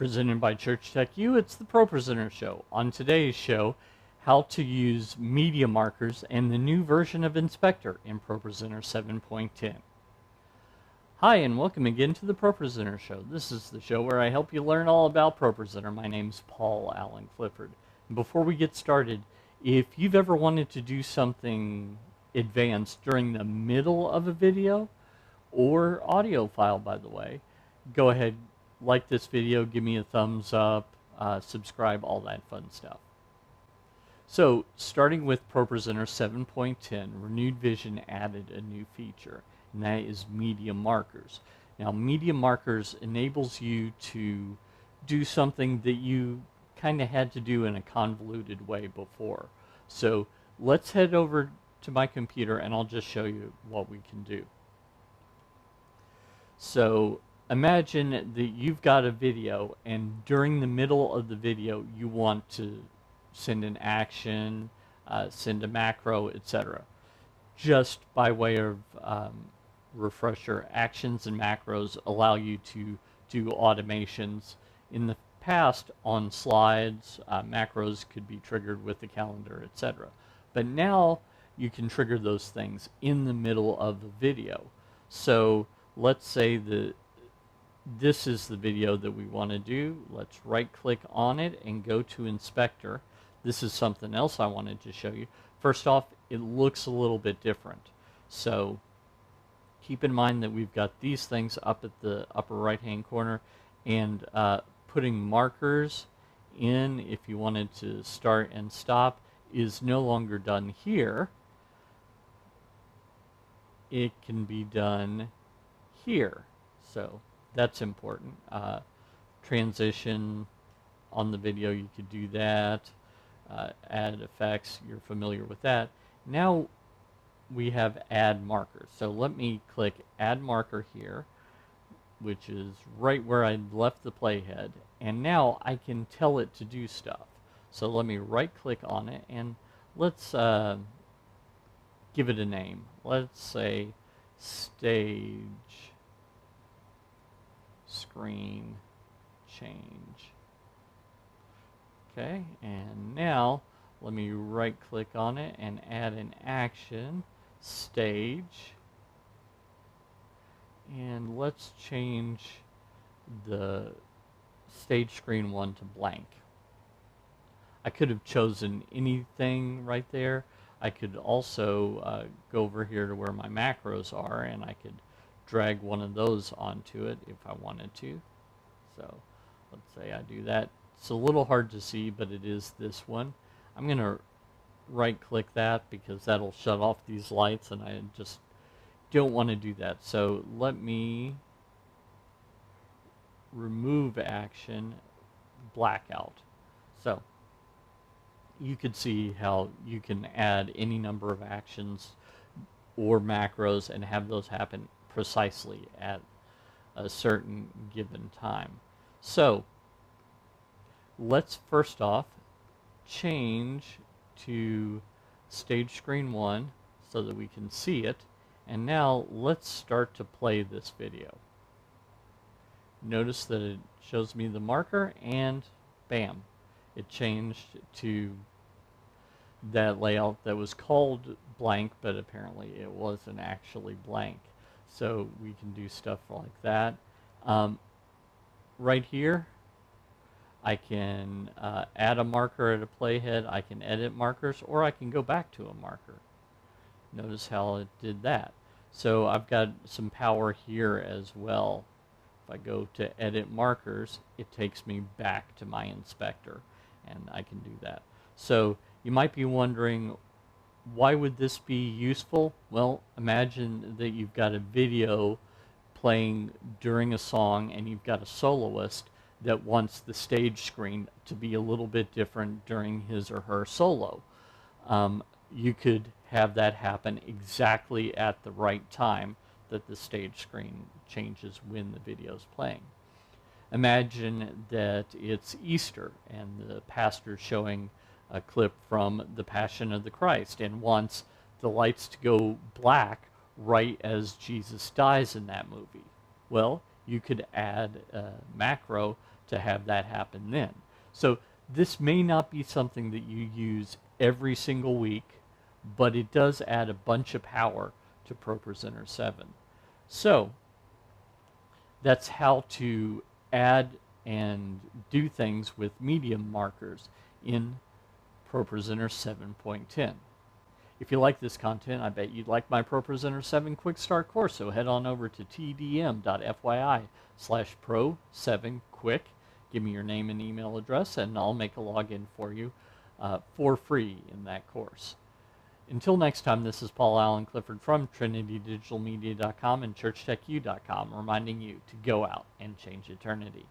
Presented by Church Tech U, it's the ProPresenter Show. On today's show, how to use media markers and the new version of Inspector in ProPresenter 7.10. Hi, and welcome again to the ProPresenter Show. This is the show where I help you learn all about ProPresenter. My name's Paul Allen Clifford. And before we get started, if you've ever wanted to do something advanced during the middle of a video or audio file, by the way, go ahead, like this video, give me a thumbs up, subscribe, all that fun stuff. So, starting with ProPresenter 7.10, Renewed Vision added a new feature, and that is media markers. Now, media markers enables you to do something that you kind of had to do in a convoluted way before. So, let's head over to my computer and I'll just show you what we can do. So, imagine that you've got a video, and during the middle of the video you want to send an action, send a macro, etc. Just by way of refresher, actions and macros allow you to do automations. In the past, on slides, macros could be triggered with the calendar, etc. But now you can trigger those things in the middle of the video. So let's say that this is the video that we want to do. Let's right click on it and go to Inspector. This is something else I wanted to show you. First off, it looks a little bit different. So keep in mind that we've got these things up at the upper right hand corner, and putting markers in if you wanted to start and stop is no longer done here. It can be done here. So that's important. Transition on the video, you could do that. Add effects, you're familiar with that. Now we have add markers. So let me click add marker here, which is right where I left the playhead. And now I can tell it to do stuff. So let me right click on it and let's give it a name. Let's say stage screen change. Okay, and now let me right click on it and add an action, stage, and let's change the stage screen 1 to blank. I could have chosen anything right there. I could also go over here to where my macros are, and I could drag one of those onto it if I wanted to. So let's say I do that. It's a little hard to see, but it is this one. I'm going to right click that because that'll shut off these lights, and I just don't want to do that. So let me remove action, blackout. So you could see how you can add any number of actions or macros and have those happen precisely at a certain given time. So let's first off change to stage screen 1 so that we can see it, and now let's start to play this video. Notice that it shows me the marker, and bam, it changed to that layout that was called blank, but apparently it wasn't actually blank. So we can do stuff like that. Right here, I can add a marker at a playhead, I can edit markers, or I can go back to a marker. Notice how it did that. So I've got some power here as well. If I go to edit markers, it takes me back to my inspector, and I can do that. So you might be wondering, why would this be useful? Well, imagine that you've got a video playing during a song and you've got a soloist that wants the stage screen to be a little bit different during his or her solo. You could have that happen exactly at the right time that the stage screen changes when the video is playing. Imagine that it's Easter and the pastor's showing a clip from The Passion of the Christ and wants the lights to go black right as Jesus dies in that movie. Well, you could add a macro to have that happen then. So this may not be something that you use every single week, but it does add a bunch of power to ProPresenter 7. So that's how to add and do things with medium markers in ProPresenter 7.10. If you like this content, I bet you'd like my ProPresenter 7 Quick Start course, so head on over to tdm.fyi/pro7quick. Give me your name and email address, and I'll make a login for you for free in that course. Until next time, this is Paul Allen Clifford from TrinityDigitalMedia.com and ChurchTechU.com, reminding you to go out and change eternity.